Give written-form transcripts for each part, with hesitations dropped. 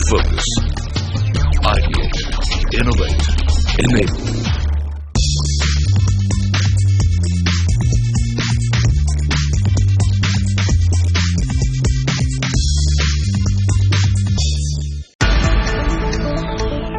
Focus. Ideate. Innovate. Enable.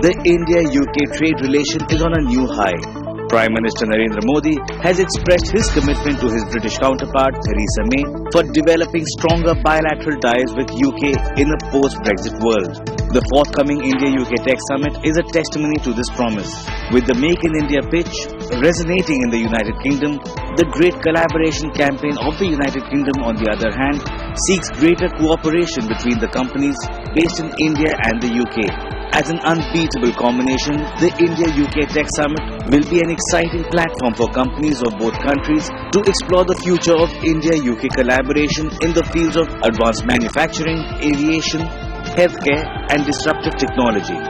The India-UK trade relation is on a new high. Prime Minister Narendra Modi has expressed his commitment to his British counterpart Theresa May for developing stronger bilateral ties with UK in a post-Brexit world. The forthcoming India-UK Tech Summit is a testimony to this promise. With the Make in India pitch resonating in the United Kingdom, the Great Collaboration Campaign of the United Kingdom, on the other hand, seeks greater cooperation between the companies based in India and the UK. As an unbeatable combination, the India-UK Tech Summit will be an exciting platform for companies of both countries to explore the future of India-UK collaboration in the fields of advanced manufacturing, aviation, healthcare and disruptive technology.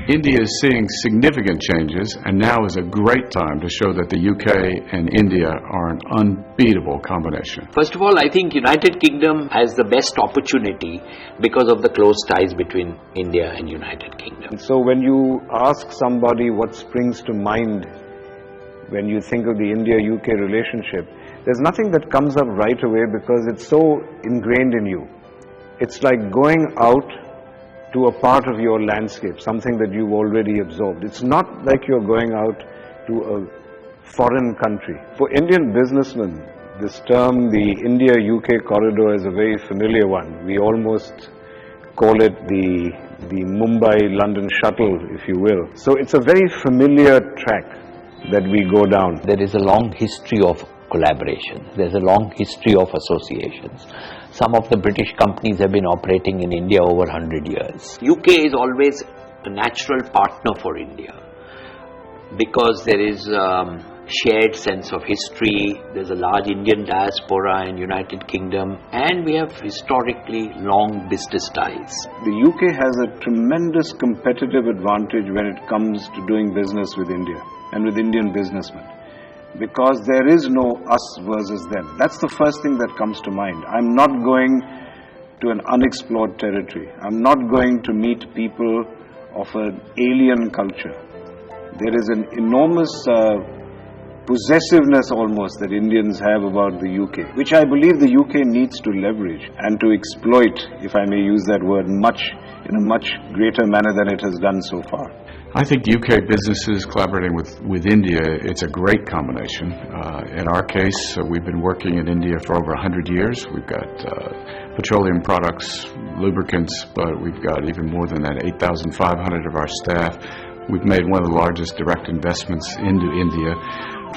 India is seeing significant changes, and now is a great time to show that the UK and India are an unbeatable combination. First of all, I think United Kingdom has the best opportunity because of the close ties between India and United Kingdom. So when you ask somebody what springs to mind when you think of the India-UK relationship, there's nothing that comes up right away because it's so ingrained in you. It's like going out to a part of your landscape, something that you've already absorbed. It's not like you're going out to a foreign country. For Indian businessmen, this term, the India-UK corridor, is a very familiar one. We almost call it the Mumbai-London shuttle, if you will. So it's a very familiar track that we go down. There is a long history of collaboration. There's a long history of associations. Some of the British companies have been operating in India over 100 years. UK is always a natural partner for India because there is shared sense of history. There's a large Indian diaspora in United Kingdom, and we have historically long business ties. The UK has a tremendous competitive advantage when it comes to doing business with India and with Indian businessmen, because there is no us versus them. That's the first thing that comes to mind. I'm not going to an unexplored territory. I'm not going to meet people of an alien culture. There is an enormous possessiveness almost that Indians have about the UK, which I believe the UK needs to leverage and to exploit, if I may use that word, in a much greater manner than it has done so far. I think UK businesses collaborating with India, it's a great combination. In our case, we've been working in India for over 100 years. We've got petroleum products, lubricants, but we've got even more than that, 8,500 of our staff. We've made one of the largest direct investments into India.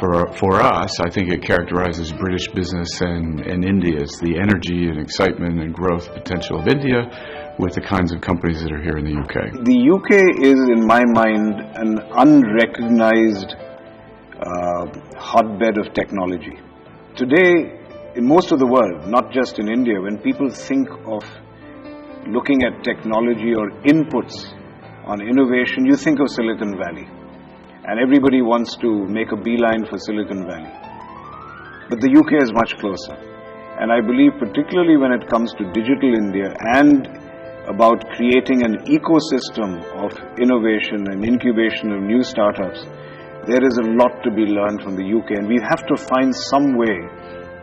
For us, I think it characterizes British business and India's, the energy and excitement and growth potential of India with the kinds of companies that are here in the UK. The UK is, in my mind, an unrecognized hotbed of technology. Today, in most of the world, not just in India, when people think of looking at technology or inputs on innovation, you think of Silicon Valley. And everybody wants to make a beeline for Silicon Valley. But the UK is much closer. And I believe particularly when it comes to digital India and about creating an ecosystem of innovation and incubation of new startups, there is a lot to be learned from the UK, and we have to find some way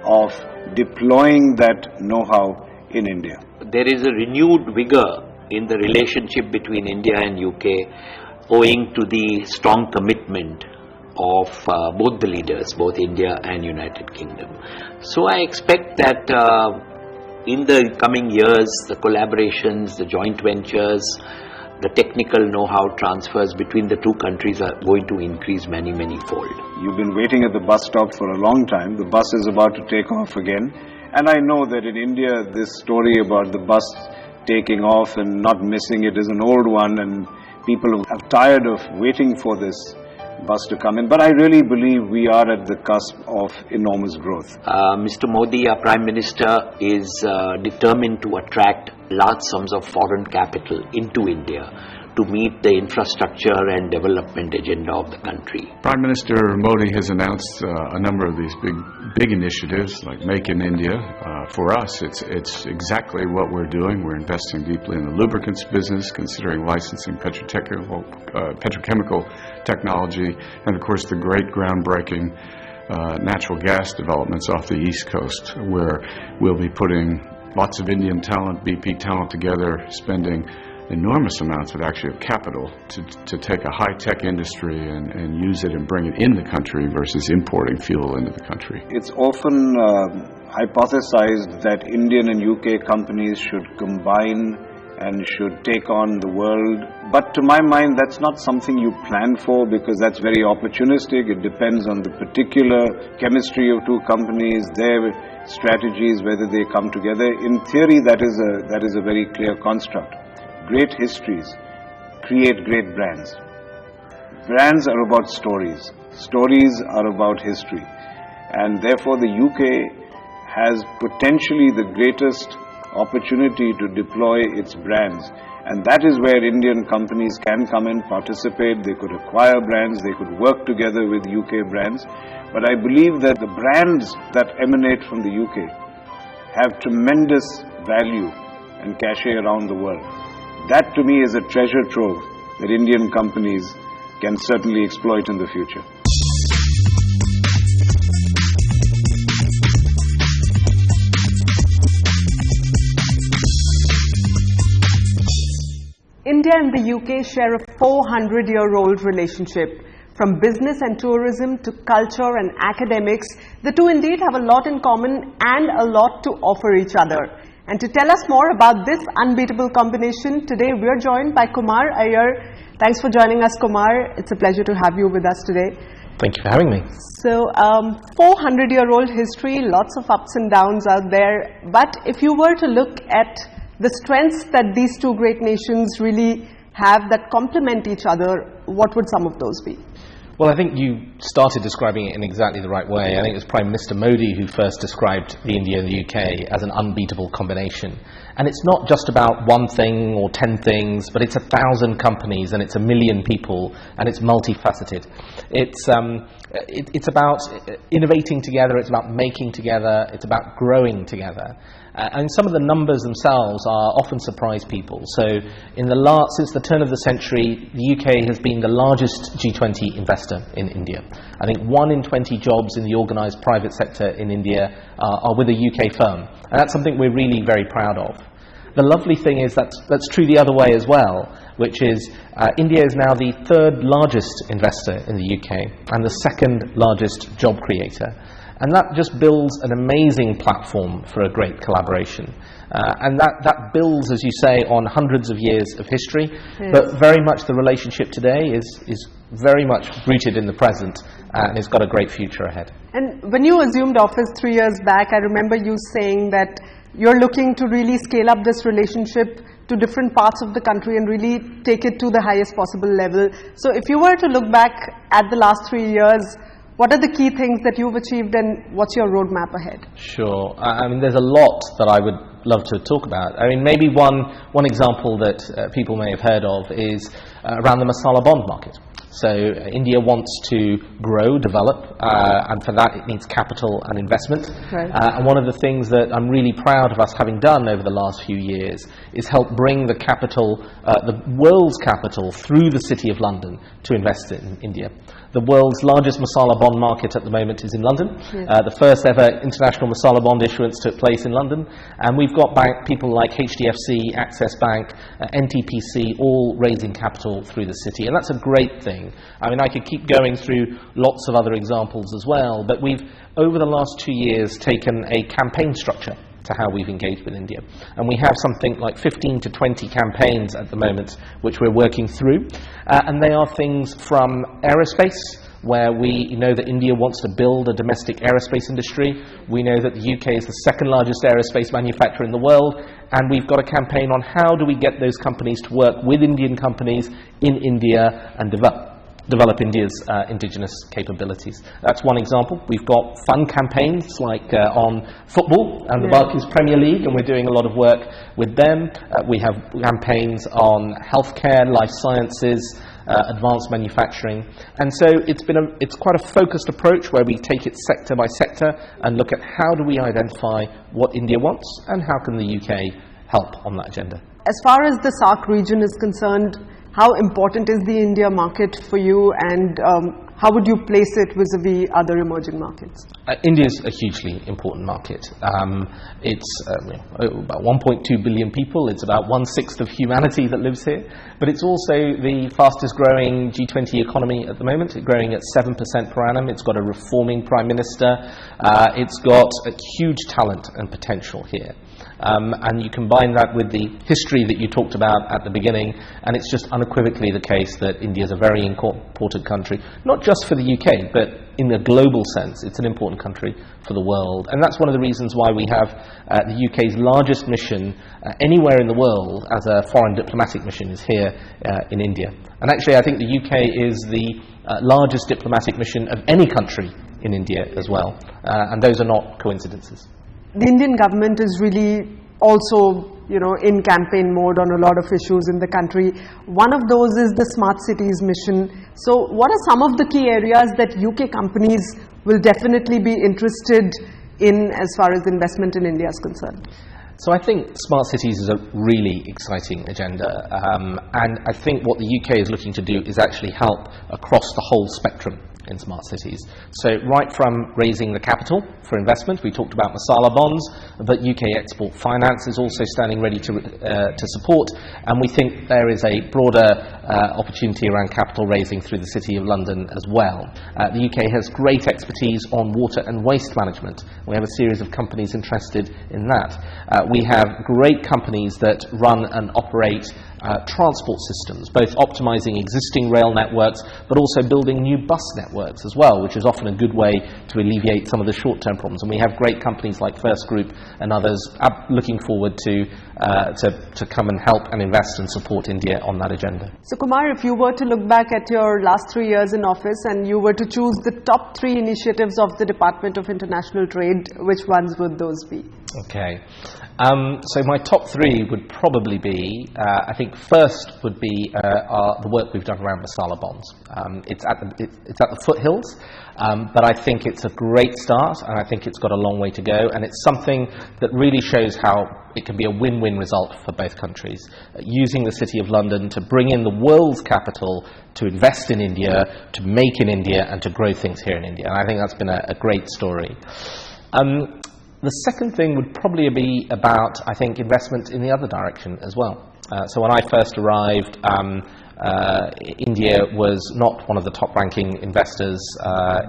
of deploying that know-how in India. There is a renewed vigor in the relationship between India and UK owing to the strong commitment of both the leaders, both India and United Kingdom. So I expect that in the coming years, the collaborations, the joint ventures, the technical know-how transfers between the two countries are going to increase many fold. You've been waiting at the bus stop for a long time. The bus is about to take off again. And I know that in India, this story about the bus taking off and not missing it is an old one, and people are tired of waiting for this bus to come in. But I really believe we are at the cusp of enormous growth. Mr. Modi, our Prime Minister, is determined to attract large sums of foreign capital into India to meet the infrastructure and development agenda of the country. Prime Minister Modi has announced a number of these big initiatives, like Make in India. For us, it's exactly what we're doing. We're investing deeply in the lubricants business, considering licensing petrochemical technology, and of course the great groundbreaking natural gas developments off the East Coast, where we'll be putting lots of Indian talent, BP talent together, spending enormous amounts of capital to take a high-tech industry and use it and bring it in the country versus importing fuel into the country. It's often hypothesized that Indian and UK companies should combine and should take on the world. But to my mind, that's not something you plan for, because that's very opportunistic. It depends on the particular chemistry of two companies, their strategies, whether they come together. In theory, that is a very clear construct. Great histories create great brands. Brands are about stories. Stories are about history. And therefore the UK has potentially the greatest opportunity to deploy its brands. And that is where Indian companies can come and participate. They could acquire brands, they could work together with UK brands. But I believe that the brands that emanate from the UK have tremendous value and cachet around the world. That to me is a treasure trove that Indian companies can certainly exploit in the future. India and the UK share a 400-year-old relationship. From business and tourism to culture and academics, the two indeed have a lot in common and a lot to offer each other. And to tell us more about this unbeatable combination, today we are joined by Kumar Iyer. Thanks for joining us, Kumar. It's a pleasure to have you with us today. Thank you for having me. So, 400-year-old history, lots of ups and downs out there. But if you were to look at the strengths that these two great nations really have that complement each other, what would some of those be? Well, I think you started describing it in exactly the right way. I think it was Prime Minister Modi who first described the India and the UK as an unbeatable combination. And it's not just about one thing or 10 things, but it's 1,000 companies and it's 1 million people and it's multifaceted. It's about innovating together, it's about making together, it's about growing together. And some of the numbers themselves are often surprise people. So since the turn of the century, the UK has been the largest G20 investor in India. I think 1 in 20 jobs in the organised private sector in India are with a UK firm. And that's something we're really very proud of. The lovely thing is that's true the other way as well, which is India is now the 3rd largest investor in the UK and the 2nd largest job creator. And that just builds an amazing platform for a great collaboration. And that builds, as you say, on hundreds of years of history. Yes. But very much the relationship today is very much rooted in the present and it's got a great future ahead. And when you assumed office 3 years back, I remember you saying that you're looking to really scale up this relationship to different parts of the country and really take it to the highest possible level. So if you were to look back at the last 3 years, what are the key things that you've achieved and what's your roadmap ahead? Sure. I mean, there's a lot that I would love to talk about. I mean, maybe one example that people may have heard of is around the Masala bond market. So India wants to grow, develop, and for that it needs capital and investment. Right. And one of the things that I'm really proud of us having done over the last few years is help bring the capital, the world's capital, through the City of London to invest in India. The world's largest Masala bond market at the moment is in London. Yes. The first ever international Masala bond issuance took place in London. And we've got people like HDFC, Access Bank, NTPC, all raising capital through the city. And that's a great thing. I mean, I could keep going through lots of other examples as well. But we've, over the last 2 years, taken a campaign structure to how we've engaged with India. And we have something like 15 to 20 campaigns at the moment which we're working through. And they are things from aerospace, where we know that India wants to build a domestic aerospace industry. We know that the UK is the 2nd largest aerospace manufacturer in the world, and we've got a campaign on how do we get those companies to work with Indian companies in India and develop. develop India's indigenous capabilities. That's one example. We've got fun campaigns like on football and the Barclays Premier League, and we're doing a lot of work with them. We have campaigns on healthcare, life sciences, advanced manufacturing, and so it's quite a focused approach where we take it sector by sector and look at how do we identify what India wants and how can the UK help on that agenda. As far as the SAARC region is concerned, how important is the India market for you, and how would you place it vis-a-vis other emerging markets? India is a hugely important market. It's about 1.2 billion people. It's about 1/6 of humanity that lives here. But it's also the fastest growing G20 economy at the moment. It's growing at 7% per annum. It's got a reforming prime minister. It's got a huge talent and potential here. And you combine that with the history that you talked about at the beginning, and it's just unequivocally the case that India is a very important country, not just for the UK, but in a global sense, it's an important country for the world. And that's one of the reasons why we have the UK's largest mission anywhere in the world as a foreign diplomatic mission is here in India. And actually, I think the UK is the largest diplomatic mission of any country in India as well. And those are not coincidences. The Indian government is really also, in campaign mode on a lot of issues in the country. One of those is the Smart Cities mission. So what are some of the key areas that UK companies will definitely be interested in as far as investment in India is concerned? So I think Smart Cities is a really exciting agenda, and I think what the UK is looking to do is actually help across the whole spectrum in smart cities. So right from raising the capital for investment, we talked about Masala bonds, but UK Export Finance is also standing ready to support, and we think there is a broader opportunity around capital raising through the City of London as well. The UK has great expertise on water and waste management. We have a series of companies interested in that. We have great companies that run and operate transport systems, both optimizing existing rail networks but also building new bus networks as well, which is often a good way to alleviate some of the short-term problems. And we have great companies like First Group and others looking forward to come and help and invest and support India on that agenda. So Kumar, if you were to look back at your last 3 years in office and you were to choose the top 3 initiatives of the Department of International Trade, which ones would those be? Okay. So my top 3 would probably be, I think first would be the work we've done around Masala bonds. It's at the foothills, but I think it's a great start, and I think it's got a long way to go, and it's something that really shows how it can be a win-win result for both countries. Using the City of London to bring in the world's capital to invest in India, to make in India, and to grow things here in India. And I think that's been a great story. The second thing would probably be about, I think, investment in the other direction as well. So when I first arrived, India was not one of the top-ranking investors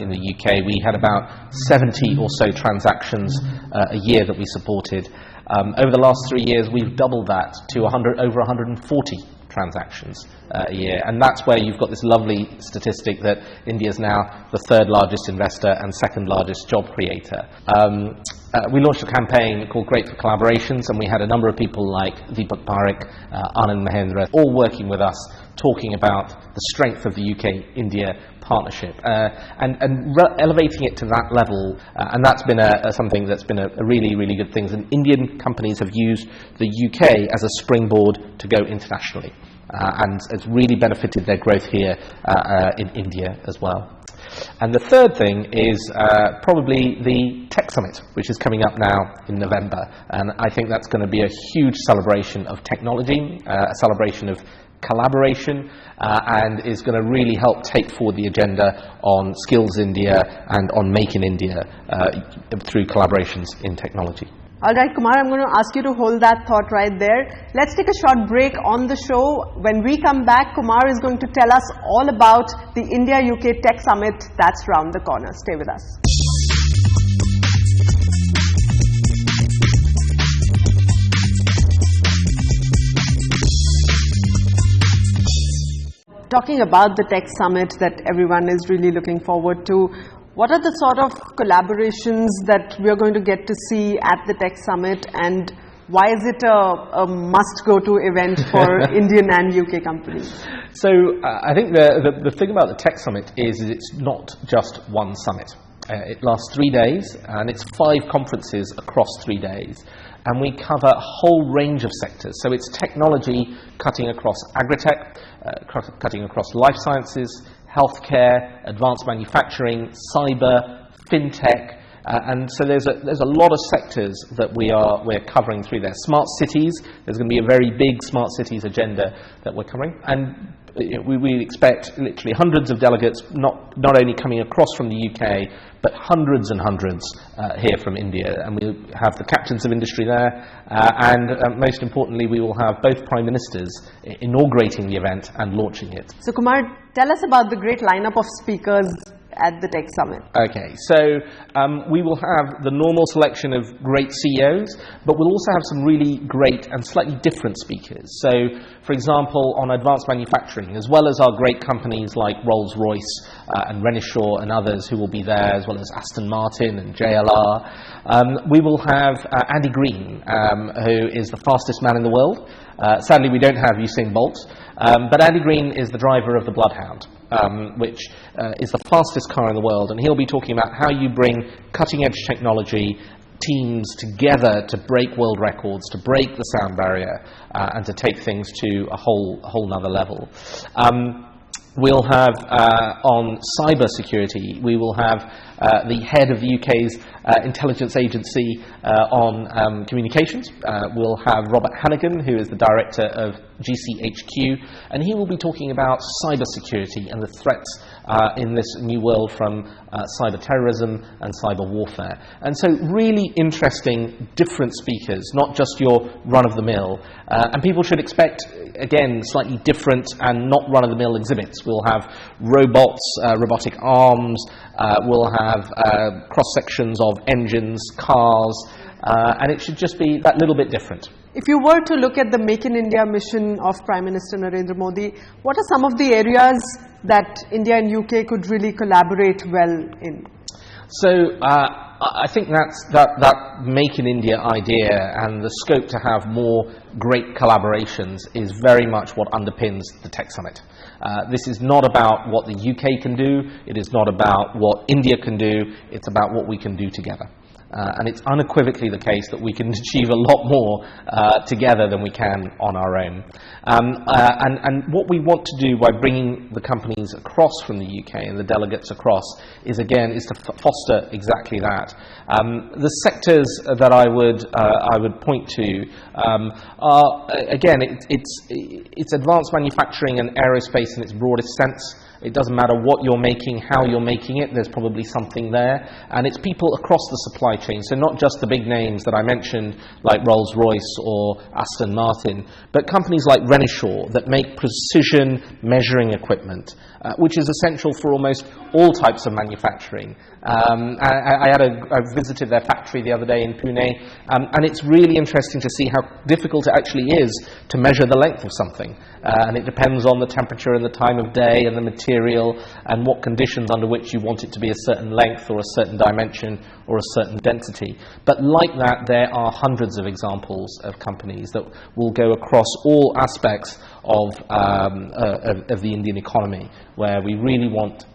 in the UK. We had about 70 or so transactions a year that we supported. Over the last 3 years, we've doubled that to over 140 transactions a year, and that's where you've got this lovely statistic that India is now the 3rd largest investor and 2nd largest job creator. We launched a campaign called Great for Collaborations, and we had a number of people like Deepak Parekh, Anand Mahendra, all working with us, talking about the strength of the UK-India partnership and elevating it to that level, and that's been something that's been a really, really good thing. And Indian companies have used the UK as a springboard to go internationally, and it's really benefited their growth here in India as well. And the third thing is probably the Tech Summit, which is coming up now in November, and I think that's going to be a huge celebration of technology, a celebration of collaboration, and is going to really help take forward the agenda on Skills India and on Make in India through collaborations in technology. All right, Kumar, I'm going to ask you to hold that thought right there. Let's take a short break on the show. When we come back, Kumar is going to tell us all about the India-UK Tech Summit that's round the corner. Stay with us. Talking about the Tech Summit that everyone is really looking forward to, what are the sort of collaborations that we're going to get to see at the Tech Summit, and Why is it a must-go-to event for Indian and UK companies? So I think the thing about the Tech Summit is it's not just one summit. It lasts 3 days, and it's 5 conferences across 3 days. And we cover a whole range of sectors. So it's technology cutting across agritech, cutting across life sciences, healthcare, advanced manufacturing, cyber, fintech. And so there's a lot of sectors that we're covering through there. Smart cities, there's going to be a very big smart cities agenda that we're covering, and we expect literally hundreds of delegates, not only coming across from the UK, but hundreds and hundreds here from India. And we have the captains of industry there, and most importantly, we will have both Prime Ministers inaugurating the event and launching it. So Kumar, tell us about the great lineup of speakers at the Tech Summit. Okay, so we will have the normal selection of great CEOs, but we'll also have some really great and slightly different speakers. So, for example, on advanced manufacturing, as well as our great companies like Rolls-Royce and Renishaw and others who will be there, as well as Aston Martin and JLR, we will have Andy Green, who is the fastest man in the world. Sadly, we don't have Usain Bolt, but Andy Green is the driver of the Bloodhound, which is the fastest car in the world, and he'll be talking about how you bring cutting-edge technology teams together to break world records, to break the sound barrier, and to take things to a whole nother level. We'll have, on cyber security, we will have the head of the UK's intelligence agency on communications. We'll have Robert Hannigan, who is the director of GCHQ, and he will be talking about cyber security and the threats in this new world from cyber terrorism and cyber warfare. And so really interesting, different speakers, not just your run-of-the-mill. And people should expect, again, slightly different and not run-of-the-mill exhibits. We'll have robots, robotic arms, we'll have cross-sections of engines, cars, and it should just be that little bit different. If you were to look at the Make in India mission of Prime Minister Narendra Modi, what are some of the areas that India and UK could really collaborate well in? So I think that Make in India idea and the scope to have more great collaborations is very much what underpins the Tech Summit. This is not about what the UK can do, it is not about what India can do, it's about what we can do together. And it's unequivocally the case that we can achieve a lot more together than we can on our own. And what we want to do by bringing the companies across from the UK and the delegates across is to foster exactly that. The sectors that I would point to are, again, it's advanced manufacturing and aerospace in its broadest sense. It doesn't matter what you're making, how you're making it, there's probably something there. And it's people across the supply chain, so not just the big names that I mentioned, like Rolls-Royce or Aston Martin, but companies like Renishaw that make precision measuring equipment, which is essential for almost all types of manufacturing. I visited their factory the other day in Pune, and it's really interesting to see how difficult it actually is to measure the length of something. And it depends on the temperature and the time of day and the material and what conditions under which you want it to be a certain length or a certain dimension or a certain density. But like that, there are hundreds of examples of companies that will go across all aspects of the Indian economy, where we really want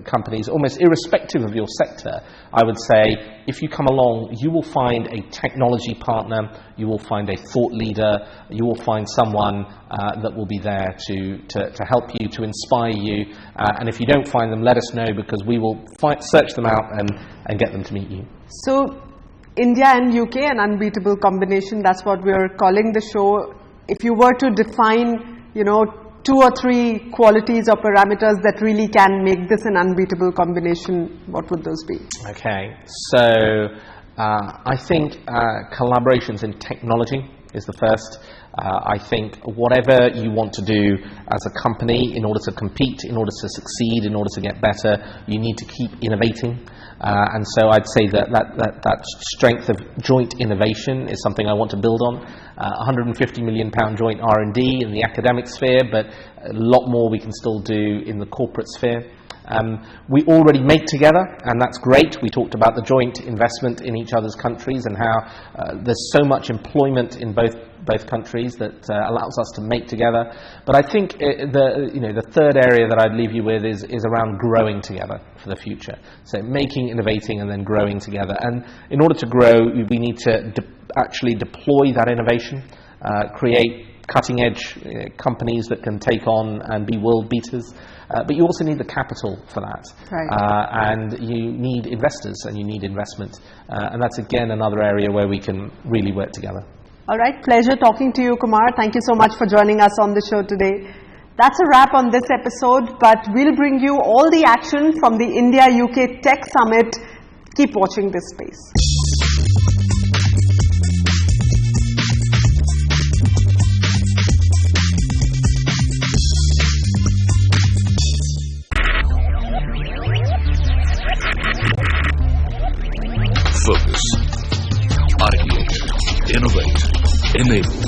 companies, almost irrespective of your sector, I would say, if you come along, you will find a technology partner, you will find a thought leader, you will find someone that will be there to help you, to inspire you, and if you don't find them, let us know, because we will search them out and get them to meet you. So, India and UK, an unbeatable combination, that's what we're calling the show. If you were to define, 2 or 3 qualities or parameters that really can make this an unbeatable combination, what would those be? Okay, so I think collaborations in technology is the first. I think whatever you want to do as a company in order to compete, in order to succeed, in order to get better, you need to keep innovating. And so I'd say that strength of joint innovation is something I want to build on. £150 million joint R&D in the academic sphere, but a lot more we can still do in the corporate sphere. We already make together, and that's great. We talked about the joint investment in each other's countries and how there's so much employment in both countries that allows us to make together. But I think the third area that I'd leave you with is around growing together for the future. So making, innovating, and then growing together. And in order to grow, we need to actually deploy that innovation, create cutting-edge companies that can take on and be world beaters. But you also need the capital for that. Right. And you need investors and you need investment. And that's, again, another area where we can really work together. All right, pleasure talking to you, Kumar. Thank you so much for joining us on the show today. That's a wrap on this episode, but we'll bring you all the action from the India-UK Tech Summit. Keep watching this space. Focus. Ideate. Innovate. Enable.